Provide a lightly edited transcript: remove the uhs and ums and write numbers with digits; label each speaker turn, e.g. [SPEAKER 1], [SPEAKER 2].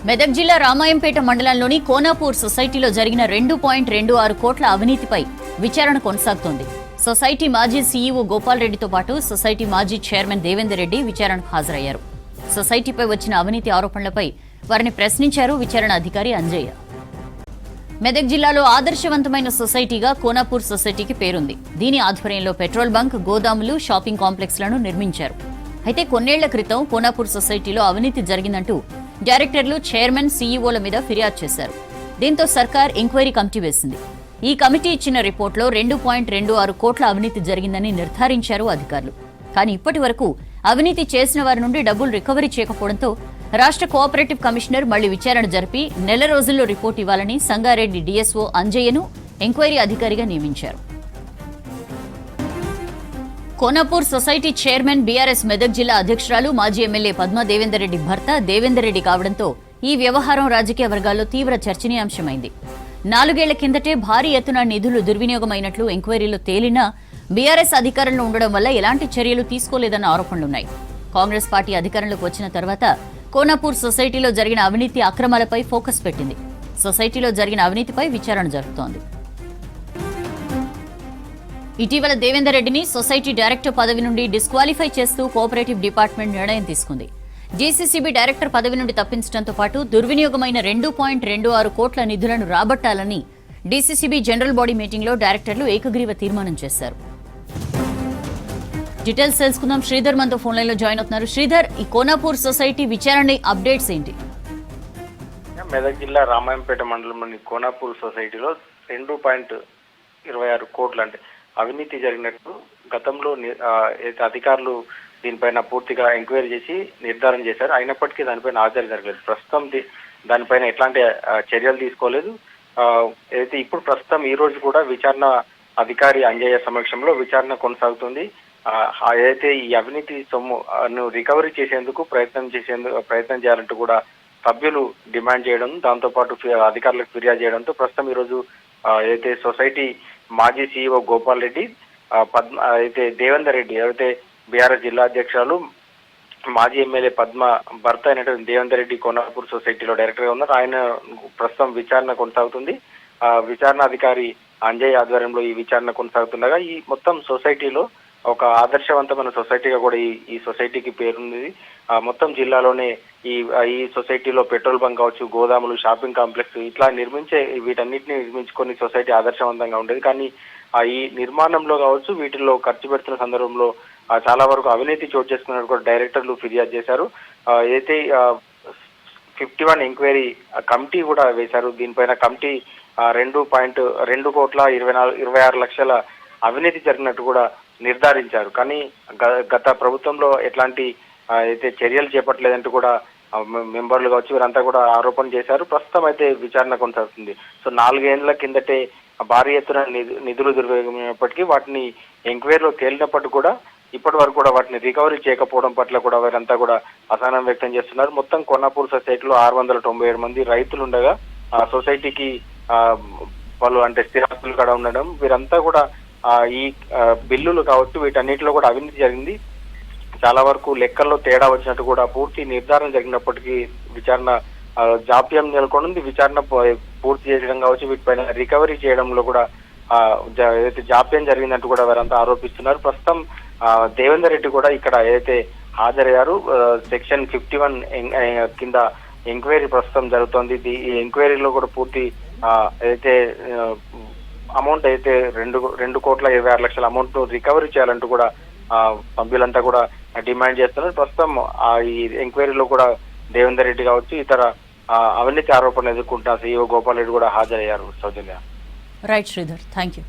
[SPEAKER 1] మెదక్ జిల్లా రామాయంపేట మండలంలోని కోనాపూర్ సొసైటీలో జరిగిన 2.26 కోట్ల అవినీతిపై విచారణ కొనసాగుతోంది. సొసైటీ మాజీ సీఈఓ గోపాల్ రెడ్డితో పాటు సొసైటీ మాజీ చైర్మన్ దేవేందర్ రెడ్డి విచారణకు హాజరయ్యారు. సొసైటీపై వచ్చిన అవినీతి ఆరోపణలపై వారిని ప్రశ్నించారు విచారణ అధికారి అంజయ్య. మెదక్ జిల్లాలో ఆదర్శవంతమైన సొసైటీగా కోనాపూర్ సొసైటీకి పేరుంది. దీని ఆధ్వర్యంలో పెట్రోల్ బంక్, గోదాములు, షాపింగ్ కాంప్లెక్స్లను నిర్మించారు. అయితే కొన్నేళ్ల క్రితం కోనాపూర్ సొసైటీలో అవినీతి జరిగిందంటూ డైరెక్టర్లు, చైర్మన్, సీఈఓల మీద ఫిర్యాదు చేశారు. దీంతో సర్కార్ ఎంక్వైరీ కమిటీ వేసింది. ఈ కమిటీ ఇచ్చిన రిపోర్టులో 2.26 కోట్ల అవినీతి జరిగిందని నిర్ధారించారు అధికారులు. కానీ ఇప్పటి వరకు అవినీతి చేసిన వారి నుండి డబ్బులు రికవరీ చేయకపోవడంతో రాష్ట్ర కోఆపరేటివ్ కమిషనర్ మళ్లీ విచారణ జరిపి నెల రోజుల్లో రిపోర్టు ఇవ్వాలని సంగారెడ్డి డీఎస్ఓ అంజయ్యను ఎంక్వైరీ అధికారిగా నియమించారు. Konapur society chairman, BRS Medak జిల్లా అధ్యక్షురాలు, మాజీ ఎమ్మెల్యే పద్మా దేవేందర్ రెడ్డి భర్త దేవేందర్ రెడ్డి కావడంతో ఈ వ్యవహారం రాజకీయ వర్గాల్లో తీవ్ర చర్చనీయాంశమైంది. 4 ఏళ్ల కిందటే భారీ ఎత్తున నిధులు దుర్వినియోగమైనట్లు ఎంక్వైరీలో తేలినా బీఆర్ఎస్ అధికారంలో ఉండడం వల్ల ఎలాంటి చర్యలు తీసుకోలేదన్న ఆరోపణలున్నాయి. కాంగ్రెస్ పార్టీ అధికారంలోకి వచ్చిన తర్వాత కోనాపూర్ సొసైటీలో జరిగిన అవినీతి అక్రమాలపై ఫోకస్ పెట్టింది. సొసైటీలో జరిగిన అవినీతిపై విచారణ జరుగుతోంది. ఇటీవల దేవేందర్ రెడ్డిని సొసైటీ డైరెక్టర్ పదవి నుండి డిస్క్వాలిఫై చేస్తూ కోఆపరేటివ్ డిపార్ట్మెంట్ నిర్ణయం తీసుకుంది. జీసీసీబీ డైరెక్టర్ పదవి నుండి తప్పించడంతో పాటు దుర్వినియోగమైన 2.26 కోట్ల నిధులను రాబట్టాలని డీసీసీబీ జనరల్ బాడీ మీటింగ్లో డైరెక్టర్లు ఏకగ్రీవ తీర్మానం చేశారు. డీటెయిల్స్ తెలుసుకుందాం. శ్రీధర్ మనతో ఫోన్ లైన్ లో జాయిన్ అవుతున్నారు. శ్రీధర్, ఈ కోనాపూర్ సొసైటీ విచారణ అప్డేట్స్ ఏంటి?
[SPEAKER 2] మెదక్ జిల్లా రామాయంపేట మండలంలోని కోనాపూర్ సొసైటీలో 2.26 కోట్లు అంటే అవినీతి జరిగినట్టు గతంలో అధికారులు దీనిపైన పూర్తిగా ఎంక్వైరీ చేసి నిర్ధారణ చేశారు. అయినప్పటికీ దానిపైన ఆచరణ జరగలేదు. ప్రస్తుతం దానిపైన ఎట్లాంటి చర్యలు తీసుకోలేదు. అయితే ఇప్పుడు ప్రస్తుతం ఈ రోజు కూడా విచారణ అధికారి అంజయ్య సమక్షంలో విచారణ కొనసాగుతుంది. ఏదైతే ఈ అవినీతి సొమ్మును రికవరీ చేసేందుకు ప్రయత్నం చేయాలంటూ కూడా సభ్యులు డిమాండ్ చేయడం, దాంతో పాటు అధికారులకు ఫిర్యాదు చేయడంతో ప్రస్తుతం ఈ రోజు ఏదైతే సొసైటీ మాజీ సీఈఓ గోపాల్ రెడ్డి, అయితే దేవేందర్ రెడ్డి ఏదైతే బీఆర్ఎస్ జిల్లా అధ్యక్షురాలు, మాజీ ఎమ్మెల్యే పద్మ భర్త అయినటువంటి దేవేందర్ రెడ్డి కోనాపూర్ సొసైటీలో డైరెక్టర్ గా ఉన్నారు. ఆయన ప్రస్తుతం విచారణ కొనసాగుతుంది. విచారణ అధికారి అంజయ్ ఆధ్వర్యంలో ఈ విచారణ కొనసాగుతుండగా ఈ మొత్తం సొసైటీలో ఒక ఆదర్శవంతమైన సొసైటీగా కూడా ఈ సొసైటీకి పేరుంది. మొత్తం జిల్లాలోనే ఈ సొసైటీలో పెట్రోల్ బంక్ కావచ్చు, గోదాములు, షాపింగ్ కాంప్లెక్స్ ఇట్లా వీటన్నిటిని నిర్మించుకొని సొసైటీ ఆదర్శవంతంగా ఉండేది. కానీ ఈ నిర్మాణంలో కావచ్చు, వీటిల్లో ఖర్చు పెడుతున్న సందర్భంలో చాలా వరకు అవినీతి చోటు చేసుకున్నట్టు కూడా డైరెక్టర్లు ఫిర్యాదు చేశారు. అయితే 51 ఎంక్వైరీ కమిటీ కూడా వేశారు. దీనిపైన కమిటీ 2.2 కోట్ల 26 లక్షల అవినీతి జరిగినట్టు కూడా నిర్ధారించారు. కానీ గత ప్రభుత్వంలో ఎట్లాంటి అయితే చర్యలు చేపట్టలేదంటూ కూడా మెంబర్లు కావచ్చు వీరంతా కూడా ఆరోపణ చేశారు. ప్రస్తుతం అయితే విచారణ కొనసాగుతుంది. సో 4 ఏళ్ల కిందటే భారీ ఎత్తున నిధులు దుర్వినియోగమైనప్పటికీ వాటిని ఎంక్వైరీలో తేలినప్పటికీ కూడా ఇప్పటి వరకు కూడా వాటిని రికవరీ చేయకపోవడం పట్ల కూడా వీరంతా కూడా అసహనం వ్యక్తం చేస్తున్నారు. మొత్తం కోనాపూర్ సొసైటీలో 697 మంది రైతులు ఉండగా సొసైటీకి వాళ్ళు అంటే స్థిరాస్తులు కూడా ఉండడం, వీరంతా కూడా ఈ బిల్లులు కావచ్చు వీటన్నిటిలో కూడా అవినీతి జరిగింది. చాలా వరకు లెక్కల్లో తేడా వచ్చినట్టు కూడా పూర్తి నిర్ధారణ జరిగినప్పటికీ విచారణ జాప్యం నెలకొంది. విచారణ పూర్తి చేయడం కావచ్చు, వీటిపైన రికవరీ చేయడంలో కూడా ఏదైతే జాప్యం జరిగిందంటూ కూడా వారంతా ఆరోపిస్తున్నారు. ప్రస్తుతం దేవేందర్ రెడ్డి కూడా ఇక్కడ ఏదైతే హాజరయ్యారు, సెక్షన్ 51 కింద ఎంక్వైరీ ప్రస్తుతం జరుగుతోంది. ఈ ఎంక్వైరీలో కూడా పూర్తి ఏదైతే అమౌంట్ అయితే 2 కోట్ల 26 లక్షల అమౌంట్ ను రికవరీ చేయాలంటూ కూడా సభ్యులంతా కూడా డిమాండ్ చేస్తున్నారు. ప్రస్తుతం ఈ ఎంక్వైరీలో కూడా దేవేందర్ రెడ్డి కావచ్చు, ఇతర అవినీతి ఆరోపణలు ఎదుర్కొంటున్న సీఈఓ గోపాల్ రెడ్డి కూడా హాజరయ్యారు. Soujanya.
[SPEAKER 1] Right Sridhar, thank you.